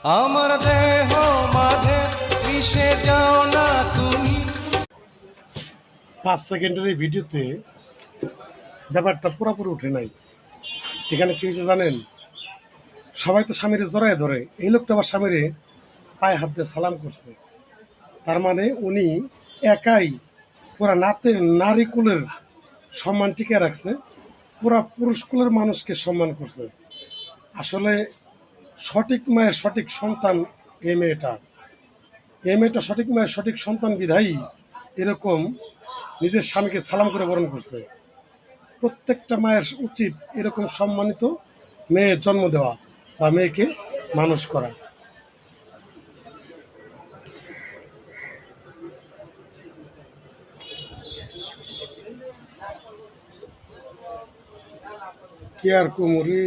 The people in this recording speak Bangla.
আমার দেহ মাঝে মিশে যাও না তুমি। 5 সেকেন্ডের এই ভিডিওতে ব্যাপারটা পুরোপুরি উঠে নাই। এখানে কি হয়েছে জানেন? সবাই তো স্বামীরে জড়ায় ধরে, এই লোকটা আবার স্বামীরে পায়ে হাত দিয়ে সালাম করছে। তার মানে উনি একাই পুরা নারী কুলের সম্মান টিকে রাখছে, পুরা পুরুষ কুলের মানুষকে সম্মান করছে। আসলে সঠিক মায়ের সঠিক সন্তান এই মেয়েটা সঠিক মায়ের সঠিক সন্তান বিধায়ী এরকম নিজের স্বামীকে সালাম করে বরণ করছে। প্রত্যেকটা মায়ের উচিত এরকম সম্মানিত মেয়ে জন্ম দেওয়া বা মেয়েকে মানুষ করা। কে আর কুমুরি।